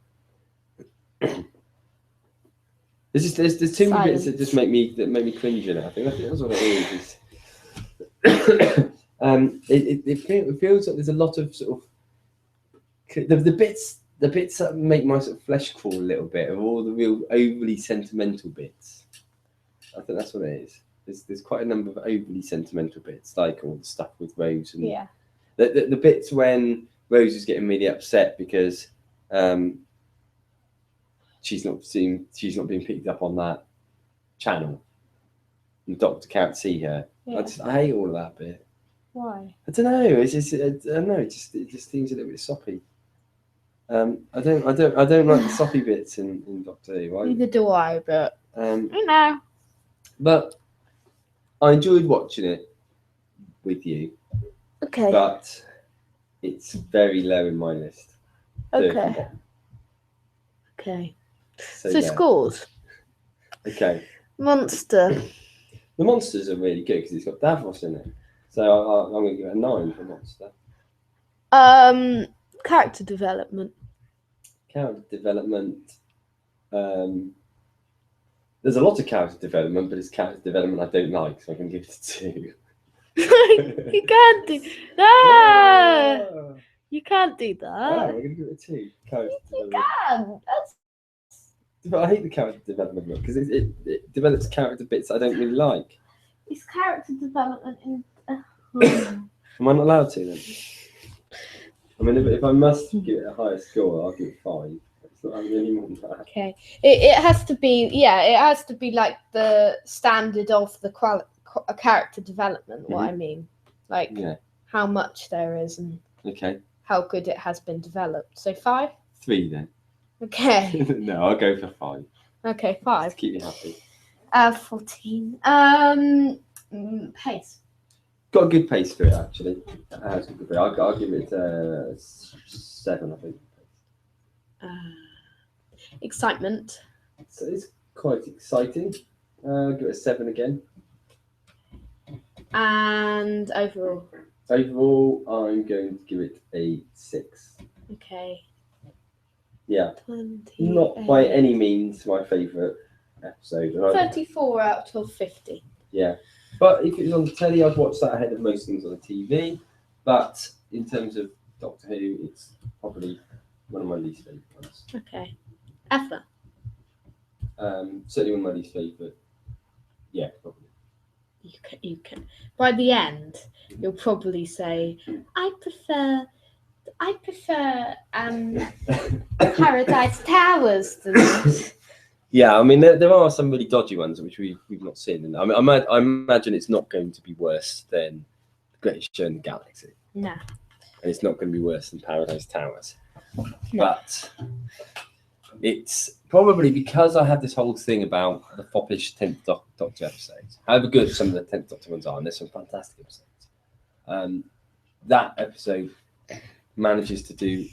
There's too many bits that just make me cringe in it. I think that's what it is. It feels like there's a lot of sort of the bits that make my sort of flesh crawl a little bit are all the real overly sentimental bits. I think that's what it is. There's quite a number of overly sentimental bits, like all the stuff with Rose and the bits when Rose is getting really upset because she's not being picked up on that channel. And the Doctor can't see her. Yeah. I hate all of that bit. Why? I don't know. It's just I don't know. It just seems a little bit soppy. I don't like the soppy bits in Doctor Who. Right? Neither do I, but know. But I enjoyed watching it with you. Okay. But it's very low in my list. Okay. Okay. So scores. Okay. Monster. The monsters are really good because it's got Davros in it. So I'm going to give it a 9 for Monster. Character development. Character development. There's a lot of character development, but it's character development I don't like, so I can give it a 2. You can't do. Ah! You can't do Oh, that. we're going to give it a 2. Character You development. can. That's... But I hate the character development book because it develops character bits I don't really like. It's character development in... Am I not allowed to then? I mean, if I must give it a higher score, I'll give it 5. It's not having any more than that. Okay. It has to be, yeah, it has to be like the standard of the character development, what I mean. Like how much there is and how good it has been developed. So 5? 3 then. Okay. No, I'll go for 5. Okay, 5. Just keep me happy. 14. Pace. Got a good pace for it actually. I'll give it 7, I think. Excitement. So it's quite exciting. Give it a 7 again. And overall. Overall, I'm going to give it a 6. Okay. Yeah. 28. Not by any means my favourite episode. 34 out of 50. Yeah. But if it was on the telly, I'd watch that ahead of most things on the TV. But in terms of Doctor Who, it's probably one of my least favourite ones. Okay. Effort. Certainly one of my least favourite. Yeah, probably. You can. By the end, you'll probably say, I prefer Paradise Towers to this. Yeah, I mean there are some really dodgy ones which we've not seen, and I imagine it's not going to be worse than The Greatest Show in the Galaxy. No. And it's not going to be worse than Paradise Towers. No. But it's probably because I have this whole thing about the foppish 10th Doctor episodes. However good some of the 10th Doctor ones are, and there's some fantastic episodes. That episode manages to do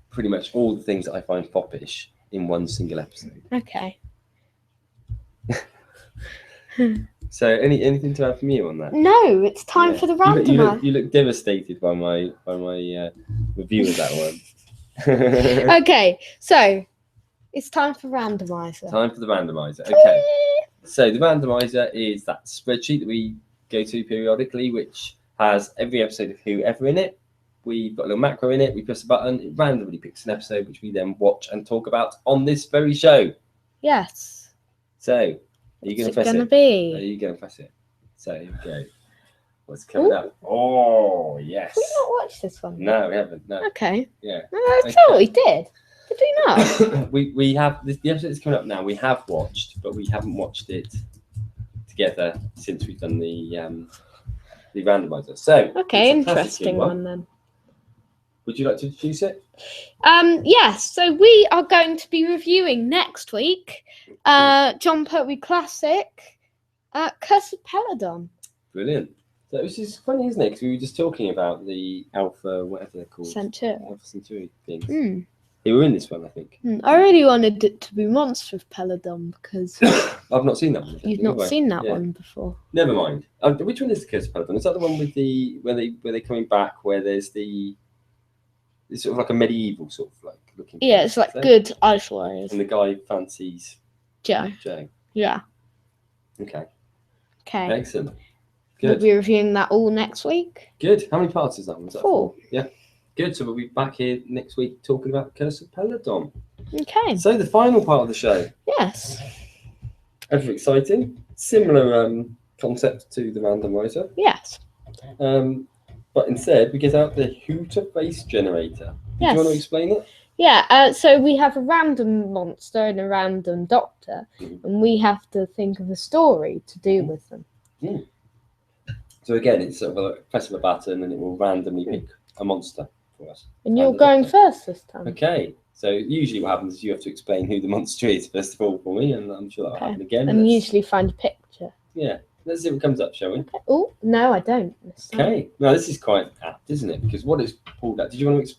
pretty much all the things that I find foppish in one single episode. Okay. So anything to add from you on that? No, it's time for the randomizer. You look devastated by my review of that one. Okay, so it's time for randomizer. Time for the randomizer. Okay. So the randomizer is that spreadsheet that we go to periodically, which has every episode of Who ever in it. We've got a little macro in it. We press a button. It randomly picks an episode, which we then watch and talk about on this very show. Yes. So, are you going to press it? Are you going to press it? So, here we go. What's coming up? Oh, yes. Have we not watched this one? No, we haven't. No. Okay. Yeah. I thought we did. Did we not? we have the episode that's coming up now. We have watched, but we haven't watched it together since we've done the randomizer. So, okay, interesting one then. Would you like to introduce it? Yes. So we are going to be reviewing next week, John Pertwee Classic, Curse of Peladon. Brilliant. So this is funny, isn't it? Because we were just talking about the Alpha, whatever they're called, Centauri. Alpha Centauri things. They were in this one, I think. I really wanted it to be Monster of Peladon because I've not seen that one. You've not seen that one before. Never mind. Which one is the Curse of Peladon? Is that the one with the where they're coming back? Where there's it's sort of like a medieval sort of like looking. Yeah, it's like good Ice Warriors. And the guy fancies Joe. Yeah. Okay. Okay. Excellent. We'll Good. be reviewing that all next week. Good. How many parts is that one? 4. Yeah. Good. So we'll be back here next week talking about Curse of Peladon. Okay. So the final part of the show. Yes. Ever exciting. Similar concept to the randomizer. Yes. But instead, we get out the Who to Face generator. Do you want to explain it? Yeah, so we have a random monster and a random doctor, and we have to think of a story to do with them. So again, it's sort of a press of a button and it will randomly pick a monster for us. And you're going first this time. Okay, so usually what happens is you have to explain who the monster is first of all for me, and I'm sure that'll happen again. And usually find a picture. Yeah, let's see what comes up, shall we? Okay. Oh, no, I don't. Okay, now this is quite apt, isn't it? Because what is pulled out? Do you want to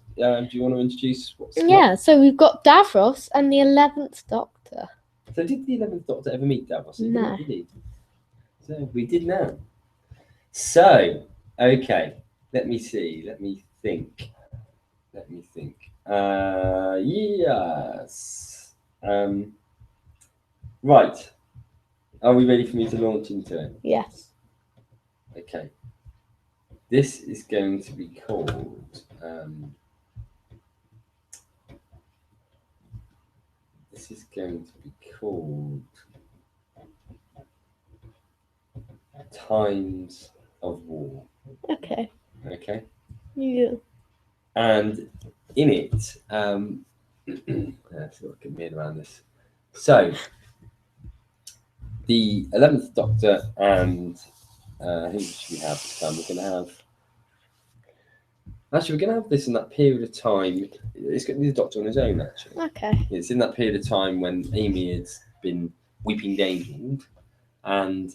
introduce what's so we've got Davros and the 11th Doctor. So did the 11th Doctor ever meet Davros? No. Did he? So we did now. So, okay, let me see. Let me think. Yes. Right. Are we ready for me to launch into it? Yes. Okay. This is going to be called this is going to be called Times of War. Okay. Okay. Yeah. And in it, let's see what I can read around this. So, the 11th Doctor and who should we have this time? We're going to have. Actually, we're going to have this in that period of time. It's going to be the Doctor on his own, actually. Okay. It's in that period of time when Amy had been weeping dangled, and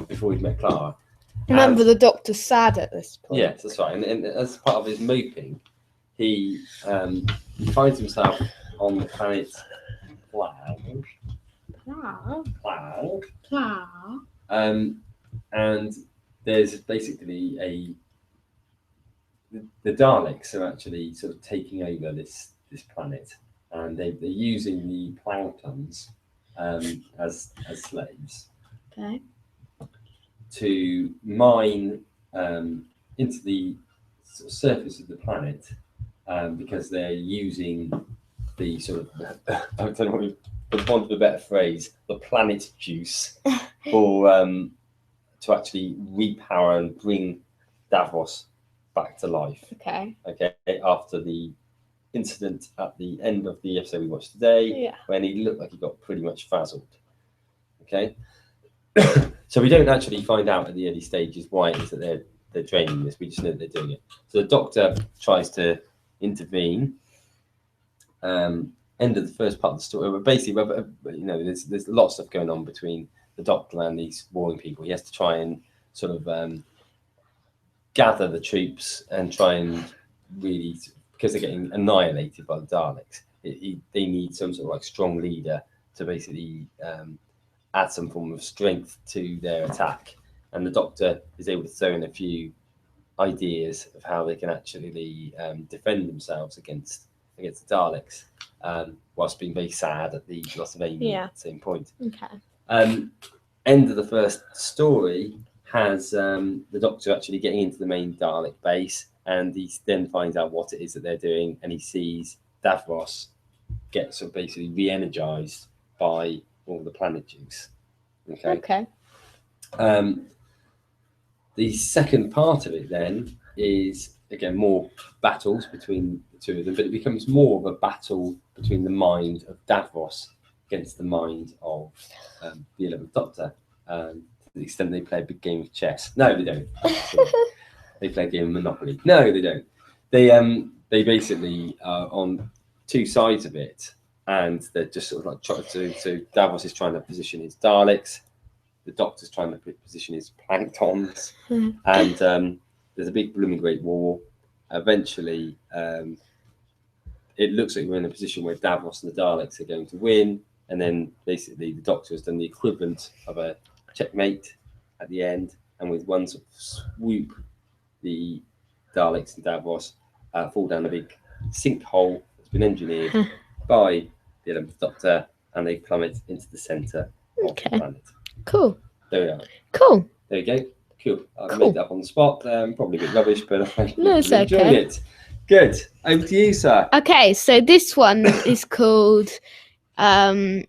before he'd met Clara. Remember, the Doctor's sad at this point. Yes, that's right. And as part of his moping, he finds himself on the planet Cloud. And there's basically the Daleks are actually sort of taking over this planet, and they're using the planktons as slaves. Okay. To mine into the sort of surface of the planet because they're using the sort of I don't know, for want of a better phrase, the planet juice for to actually repower and bring Davros back to life. Okay. Okay, after the incident at the end of the episode we watched today, when he looked like he got pretty much frazzled. Okay. So we don't actually find out at the early stages why it is that they're draining this. We just know that they're doing it. So the Doctor tries to intervene. End of the first part of the story. But basically, you know, there's a lot of stuff going on between the Doctor and these warring people. He has to try and sort of gather the troops and try and really, because they're getting annihilated by the Daleks. They need some sort of like strong leader to basically add some form of strength to their attack, and the Doctor is able to throw in a few ideas of how they can actually defend themselves against the Daleks, whilst being very sad at the loss of Amy at the same point. Okay. End of the first story has the Doctor actually getting into the main Dalek base, and he then finds out what it is that they're doing, and he sees Davros get sort of basically re-energized by all the planet juice. Okay. The second part of it then is again more battles between the two of them, but it becomes more of a battle between the mind of Davros against the mind of the 11th Doctor. To the extent they play a big game of chess. No, they don't. They play a game of Monopoly. No, they don't. They basically are on two sides of it. And they're just sort of like trying to. So Davros is trying to position his Daleks, the Doctor's trying to position his planktons, and there's a big blooming great war. Eventually, it looks like we're in a position where Davros and the Daleks are going to win, and then basically the Doctor has done the equivalent of a checkmate at the end, and with one sort of swoop, the Daleks and Davros fall down a big sinkhole that's been engineered by the 11th Doctor, and they plummet into the centre of the planet. Cool. There we are. Cool. There you go. Cool. I've made that up on the spot. Probably a bit rubbish, but I enjoyed it. Good. Over to you, sir. Okay, so this one is called The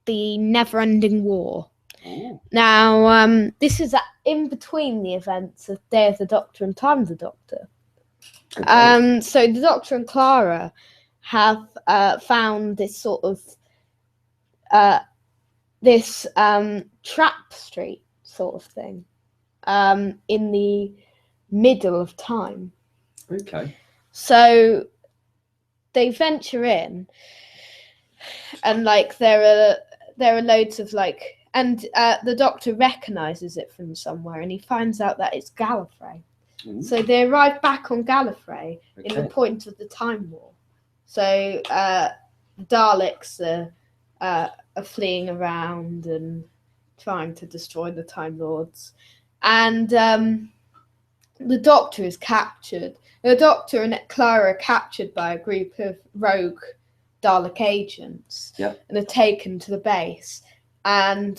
Never-Ending War. Ooh. Now, this is in between the events of Day of the Doctor and Time of the Doctor. Okay. So the Doctor and Clara have found this sort of this trap street sort of thing in the middle of time. Okay. So they venture in, and like there are loads of like, and the Doctor recognizes it from somewhere, and he finds out that it's Gallifrey. Ooh. So they arrive back on Gallifrey in the point of the Time War. So the Daleks are fleeing around and trying to destroy the Time Lords, and the Doctor is captured. The Doctor and Clara are captured by a group of rogue Dalek agents and are taken to the base. And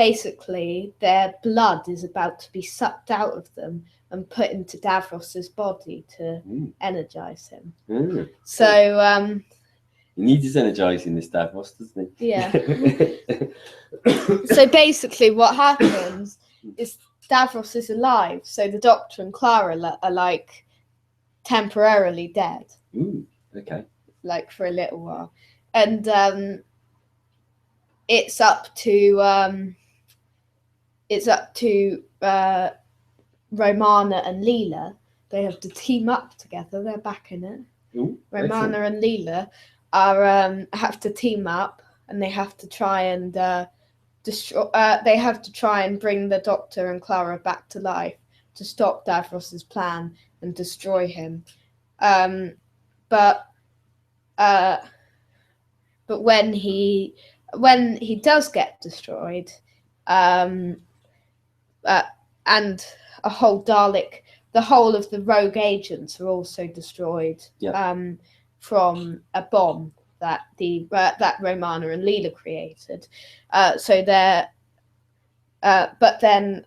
basically their blood is about to be sucked out of them and put into Davros's body to energize him. So he needs his energizing, this Davros, doesn't he? Yeah. So basically what happens is Davros is alive, so the Doctor and Clara are like temporarily dead. Ooh, okay. Like for a little while. And it's up to Romana and Leela. They have to team up together. They're back in it. Ooh, Romana excellent. and Leela are have to team up, and they have to try and destroy. They have to try and bring the Doctor and Clara back to life to stop Davros's plan and destroy him. But when he does get destroyed, and a whole Dalek, the whole of the rogue agents are also destroyed. Yep. From a bomb that that Romana and Leela created. So they're, but then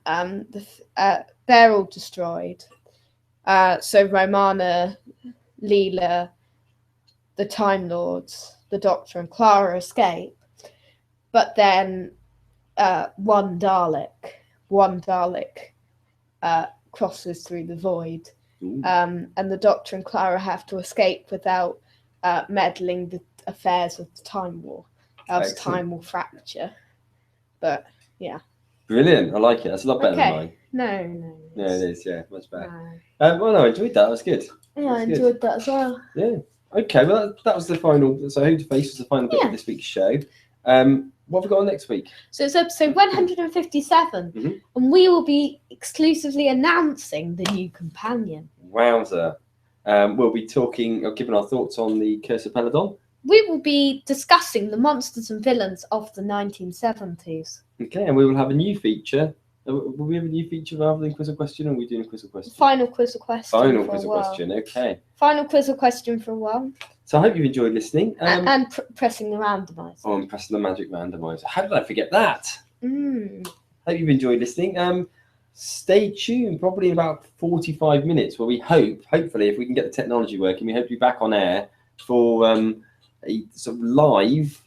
they're all destroyed. So Romana, Leela, the Time Lords, the Doctor, and Clara escape. But then one Dalek crosses through the void. And the Doctor and Clara have to escape without meddling the affairs of the Time War. Else time will fracture. But yeah. Brilliant. I like it. That's a lot better than mine. No. Yeah, it is. Yeah, much better. Well, no, I enjoyed that. That was good. Yeah, I enjoyed that as well. Yeah. Okay, well, that was the final. So, Who to Face was the final bit of this week's show. What have we got on next week? So it's episode 157, and we will be exclusively announcing the new companion. Wowzer. We'll be talking, or giving our thoughts on the Curse of Peladon. We will be discussing the monsters and villains of the 1970s. Okay, and we will have a new feature. Will we have a new feature rather than quiz or question, or are we doing a quiz or question? Final quiz or question. Final quiz or question, okay. Final quiz or question for a while. So I hope you've enjoyed listening. And pressing the randomizer. Oh, and pressing the magic randomizer. How did I forget that? Hope you've enjoyed listening. Stay tuned, probably in about 45 minutes, where we hopefully, if we can get the technology working, we hope to be back on air for a sort of live,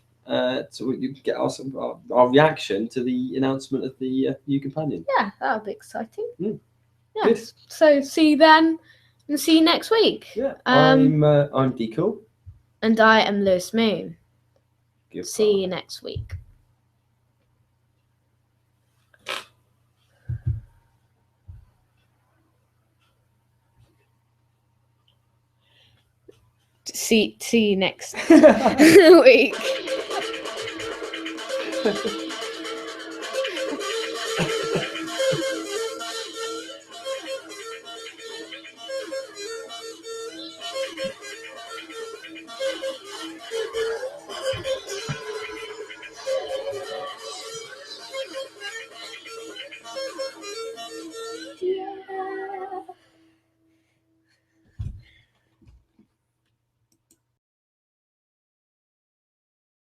so we can get our reaction to the announcement of the new companion. Yeah, that'll be exciting. Yeah. Good. So see you then, and see you next week. Yeah. I'm Decool. And I am Lewis Moon. Goodbye. See you next week. See you next week.